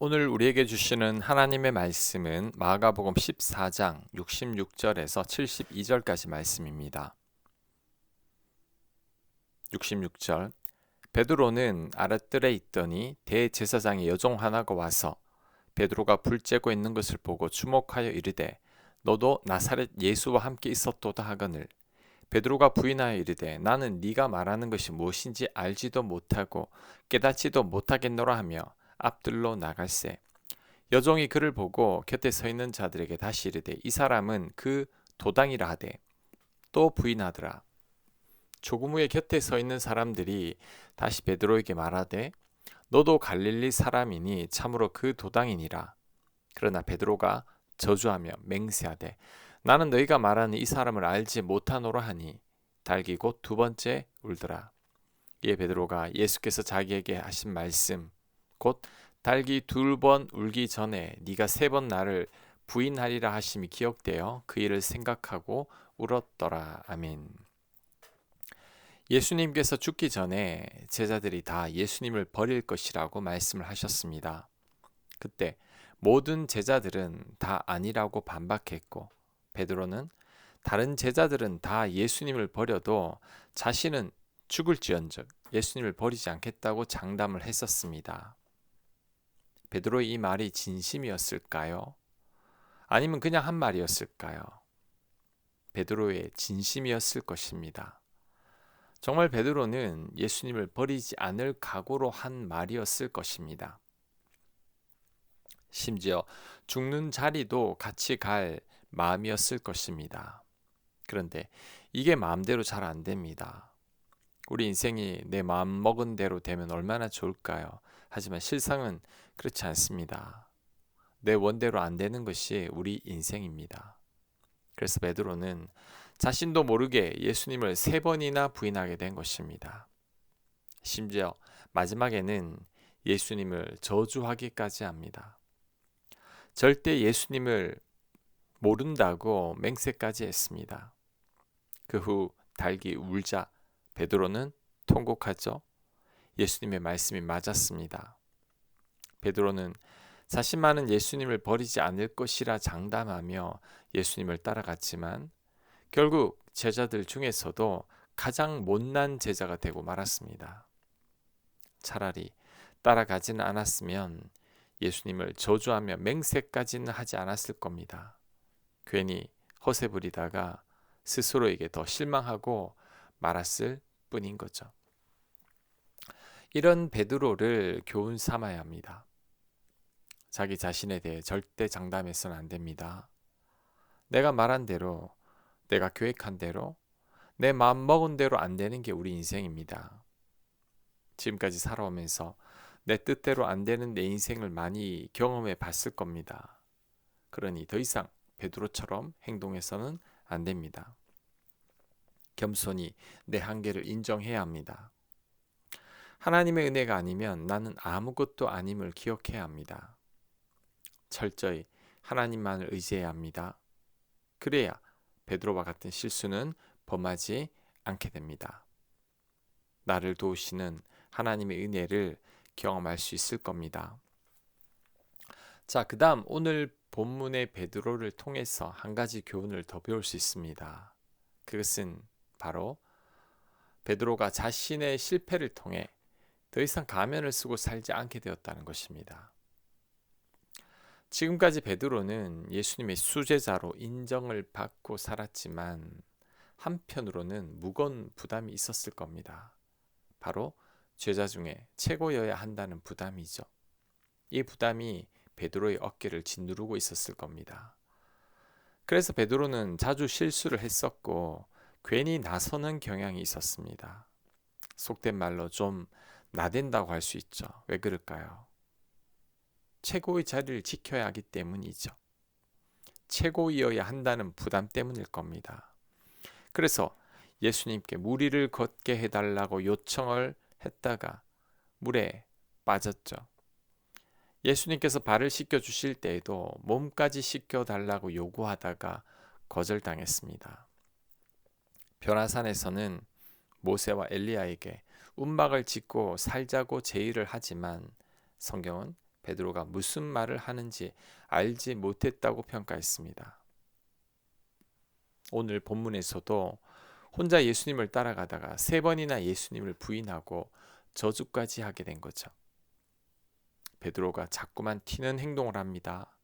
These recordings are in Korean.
오늘 우리에게 주시는 하나님의 말씀은 마가복음 14장 66절에서 72절까지 말씀입니다. 66절 베드로는 아랫뜰에 있더니 대제사장의 여종 하나가 와서 베드로가 불 쬐고 있는 것을 보고 주목하여 이르되 너도 나사렛 예수와 함께 있었도다 하거늘 베드로가 부인하여 이르되 나는 네가 말하는 것이 무엇인지 알지도 못하고 깨닫지도 못하겠노라 하며 앞들로 나갈새 여종이 그를 보고 곁에 서 있는 자들에게 다시 이르되 이 사람은 그 도당이라 하되 또 부인하더라. 조금 후에 곁에 서 있는 사람들이 다시 베드로에게 말하되 너도 갈릴리 사람이니 참으로 그 도당이니라. 그러나 베드로가 저주하며 맹세하되 나는 너희가 말하는 이 사람을 알지 못하노라 하니 달기 곧 두 번째 울더라. 이에 베드로가 예수께서 자기에게 하신 말씀 곧 달기 2번 울기 전에 네가 3번 나를 부인하리라 하심이 기억되어 그 일을 생각하고 울었더라. 아멘. 예수님께서 죽기 전에 제자들이 다 예수님을 버릴 것이라고 말씀을 하셨습니다. 그때 모든 제자들은 다 아니라고 반박했고 베드로는 다른 제자들은 다 예수님을 버려도 자신은 죽을지언정 예수님을 버리지 않겠다고 장담을 했었습니다. 베드로의 이 말이 진심이었을까요? 아니면 그냥 한 말이었을까요? 베드로의 진심이었을 것입니다. 정말 베드로는 예수님을 버리지 않을 각오로 한 말이었을 것입니다. 심지어 죽는 자리도 같이 갈 마음이었을 것입니다. 그런데 이게 마음대로 잘 안 됩니다. 우리 인생이 내 마음 먹은 대로 되면 얼마나 좋을까요? 하지만 실상은 그렇지 않습니다. 내 원대로 안 되는 것이 우리 인생입니다. 그래서 베드로는 자신도 모르게 예수님을 3번이나 부인하게 된 것입니다. 심지어 마지막에는 예수님을 저주하기까지 합니다. 절대 예수님을 모른다고 맹세까지 했습니다. 그 후 달기 울자 베드로는 통곡하죠. 예수님의 말씀이 맞았습니다. 베드로는 자신만은 예수님을 버리지 않을 것이라 장담하며 예수님을 따라갔지만 결국 제자들 중에서도 가장 못난 제자가 되고 말았습니다. 차라리 따라가지는 않았으면 예수님을 저주하며 맹세까지는 하지 않았을 겁니다. 괜히 허세 부리다가 스스로에게 더 실망하고 말았을 뿐인 거죠. 이런 베드로를 교훈 삼아야 합니다. 자기 자신에 대해 절대 장담해서는 안 됩니다. 내가 말한 대로, 내가 계획한 대로, 내 마음 먹은 대로 안 되는 게 우리 인생입니다. 지금까지 살아오면서 내 뜻대로 안 되는 내 인생을 많이 경험해 봤을 겁니다. 그러니 더 이상 베드로처럼 행동해서는 안 됩니다. 겸손히 내 한계를 인정해야 합니다. 하나님의 은혜가 아니면 나는 아무것도 아님을 기억해야 합니다. 철저히 하나님만을 의지해야 합니다. 그래야 베드로와 같은 실수는 범하지 않게 됩니다. 나를 도우시는 하나님의 은혜를 경험할 수 있을 겁니다. 자, 그 다음 오늘 본문의 베드로를 통해서 한 가지 교훈을 더 배울 수 있습니다. 그것은 바로 베드로가 자신의 실패를 통해 더 이상 가면을 쓰고 살지 않게 되었다는 것입니다. 지금까지 베드로는 예수님의 수제자로 인정을 받고 살았지만 한편으로는 무거운 부담이 있었을 겁니다. 바로 제자 중에 최고여야 한다는 부담이죠. 이 부담이 베드로의 어깨를 짓누르고 있었을 겁니다. 그래서 베드로는 자주 실수를 했었고 괜히 나서는 경향이 있었습니다. 속된 말로 좀 나댄다고 할 수 있죠. 왜 그럴까요? 최고의 자리를 지켜야 하기 때문이죠. 최고이어야 한다는 부담 때문일 겁니다. 그래서 예수님께 무리를 걷게 해달라고 요청을 했다가 물에 빠졌죠. 예수님께서 발을 씻겨 주실 때에도 몸까지 씻겨 달라고 요구하다가 거절당했습니다. 변화산에서는 모세와 엘리야에게 움막을 짓고 살자고 제의를 하지만 성경은 베드로가 무슨 말을 하는지 알지 못했다고 평가했습니다. 오늘 본문에서도 혼자 예수님을 따라가다가 3번이나 예수님을 부인하고 저주까지 하게 된 거죠. 베드로가 자꾸만 튀는 행동을 합니다.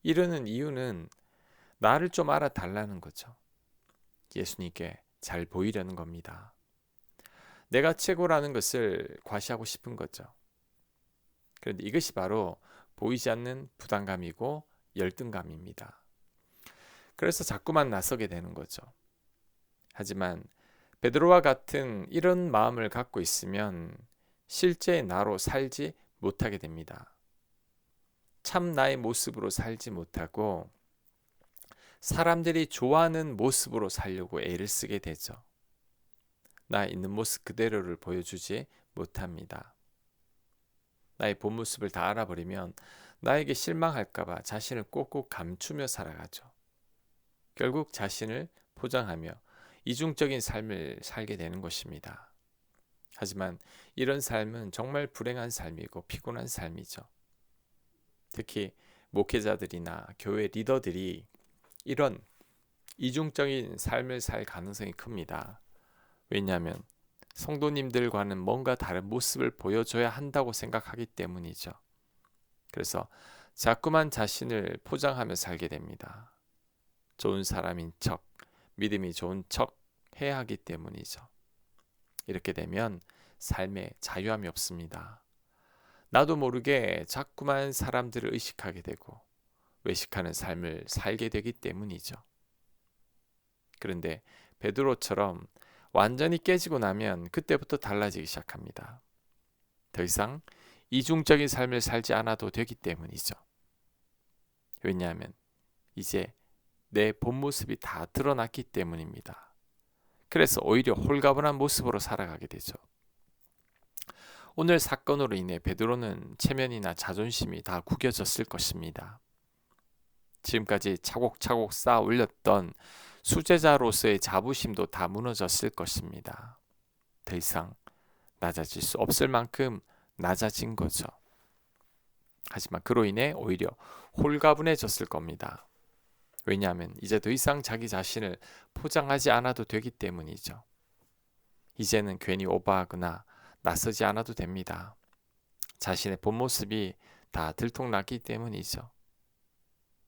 이러는 이유는 나를 좀 알아달라는 거죠. 예수님께 잘 보이려는 겁니다. 내가 최고라는 것을 과시하고 싶은 거죠. 그런데 이것이 바로 보이지 않는 부담감이고 열등감입니다. 그래서 자꾸만 나서게 되는 거죠. 하지만 베드로와 같은 이런 마음을 갖고 있으면 실제 나로 살지 못하게 됩니다. 참 나의 모습으로 살지 못하고 사람들이 좋아하는 모습으로 살려고 애를 쓰게 되죠. 나 있는 모습 그대로를 보여주지 못합니다. 나의 본 모습을 다 알아버리면 나에게 실망할까봐 자신을 꼭꼭 감추며 살아가죠. 결국 자신을 포장하며 이중적인 삶을 살게 되는 것입니다. 하지만 이런 삶은 정말 불행한 삶이고 피곤한 삶이죠. 특히 목회자들이나 교회 리더들이 이런 이중적인 삶을 살 가능성이 큽니다. 왜냐하면 성도님들과는 뭔가 다른 모습을 보여줘야 한다고 생각하기 때문이죠. 그래서 자꾸만 자신을 포장하며 살게 됩니다. 좋은 사람인 척, 믿음이 좋은 척 해야 하기 때문이죠. 이렇게 되면 삶에 자유함이 없습니다. 나도 모르게 자꾸만 사람들을 의식하게 되고 외식하는 삶을 살게 되기 때문이죠. 그런데 베드로처럼 완전히 깨지고 나면 그때부터 달라지기 시작합니다. 더 이상 이중적인 삶을 살지 않아도 되기 때문이죠. 왜냐하면 이제 내 본 모습이 다 드러났기 때문입니다. 그래서 오히려 홀가분한 모습으로 살아가게 되죠. 오늘 사건으로 인해 베드로는 체면이나 자존심이 다 구겨졌을 것입니다. 지금까지 차곡차곡 쌓아 올렸던 수제자로서의 자부심도 다 무너졌을 것입니다. 더 이상 낮아질 수 없을 만큼 낮아진 거죠. 하지만 그로 인해 오히려 홀가분해졌을 겁니다. 왜냐하면 이제 더 이상 자기 자신을 포장하지 않아도 되기 때문이죠. 이제는 괜히 오버하거나 나서지 않아도 됩니다. 자신의 본 모습이 다 들통났기 때문이죠.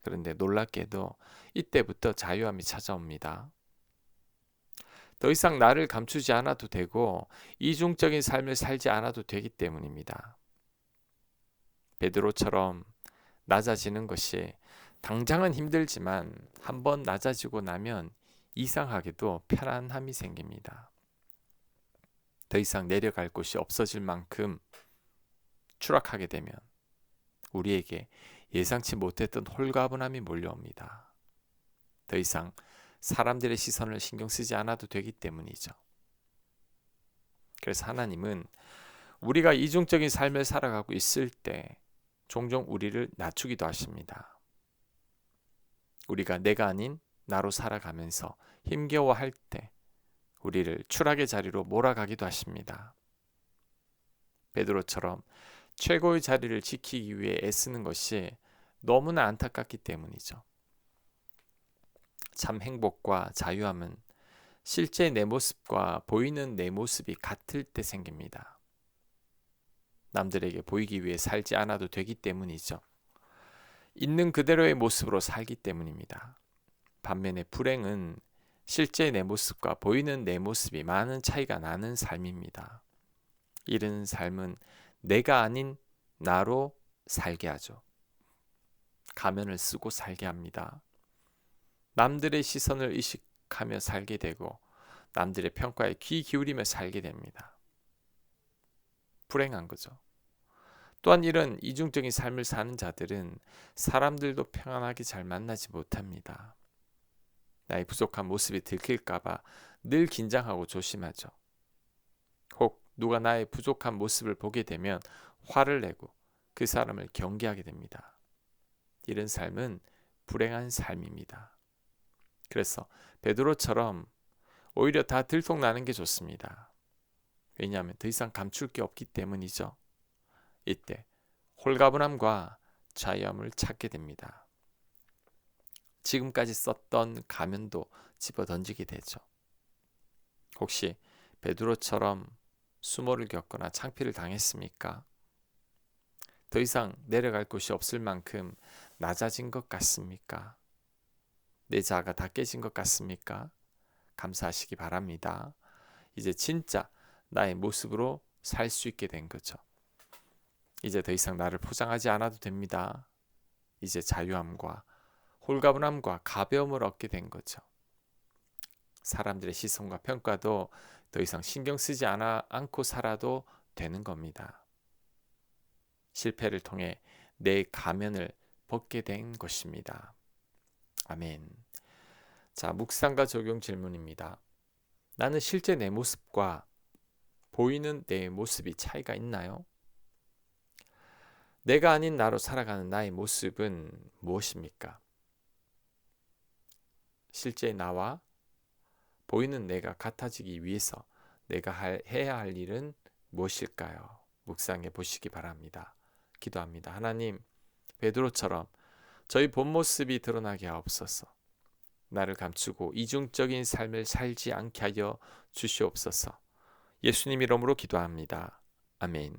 그런데 놀랍게도 이때부터 자유함이 찾아옵니다. 더 이상 나를 감추지 않아도 되고 이중적인 삶을 살지 않아도 되기 때문입니다. 베드로처럼 낮아지는 것이 당장은 힘들지만 한번 낮아지고 나면 이상하게도 편안함이 생깁니다. 더 이상 내려갈 곳이 없어질 만큼 추락하게 되면 우리에게 예상치 못했던 홀가분함이 몰려옵니다. 더 이상 사람들의 시선을 신경 쓰지 않아도 되기 때문이죠. 그래서 하나님은 우리가 이중적인 삶을 살아가고 있을 때 종종 우리를 낮추기도 하십니다. 우리가 내가 아닌 나로 살아가면서 힘겨워할 때 우리를 추락의 자리로 몰아가기도 하십니다. 베드로처럼 최고의 자리를 지키기 위해 애쓰는 것이 너무나 안타깝기 때문이죠. 참 행복과 자유함은 실제 내 모습과 보이는 내 모습이 같을 때 생깁니다. 남들에게 보이기 위해 살지 않아도 되기 때문이죠. 있는 그대로의 모습으로 살기 때문입니다. 반면에 불행은 실제 내 모습과 보이는 내 모습이 많은 차이가 나는 삶입니다. 이런 삶은 내가 아닌 나로 살게 하죠. 가면을 쓰고 살게 합니다. 남들의 시선을 의식하며 살게 되고 남들의 평가에 귀 기울이며 살게 됩니다. 불행한 거죠. 또한 이런 이중적인 삶을 사는 자들은 사람들도 평안하게 잘 만나지 못합니다. 나의 부족한 모습이 들킬까봐 늘 긴장하고 조심하죠. 혹 누가 나의 부족한 모습을 보게 되면 화를 내고 그 사람을 경계하게 됩니다. 이런 삶은 불행한 삶입니다. 그래서 베드로처럼 오히려 다 들통나는 게 좋습니다. 왜냐하면 더 이상 감출 게 없기 때문이죠. 이때 홀가분함과 자유함을 찾게 됩니다. 지금까지 썼던 가면도 집어 던지게 되죠. 혹시 베드로처럼 수모를 겪거나 창피를 당했습니까? 더 이상 내려갈 곳이 없을 만큼 낮아진 것 같습니까? 내 자아가 다 깨진 것 같습니까? 감사하시기 바랍니다. 이제 진짜 나의 모습으로 살 수 있게 된 거죠. 이제 더 이상 나를 포장하지 않아도 됩니다. 이제 자유함과 홀가분함과 가벼움을 얻게 된 거죠. 사람들의 시선과 평가도 더 이상 신경 쓰지 않고 살아도 되는 겁니다. 실패를 통해 내 가면을 벗게 된 것입니다. 아멘. 자, 묵상과 적용 질문입니다. 나는 실제 내 모습과 보이는 내 모습이 차이가 있나요? 내가 아닌 나로 살아가는 나의 모습은 무엇입니까? 실제 나와 보이는 내가 같아지기 위해서 내가 해야 할 일은 무엇일까요? 묵상해 보시기 바랍니다. 기도합니다. 하나님, 베드로처럼 저희 본 모습이 드러나게 하옵소서. 나를 감추고 이중적인 삶을 살지 않게 하여 주시옵소서. 예수님 이름으로 기도합니다. 아멘.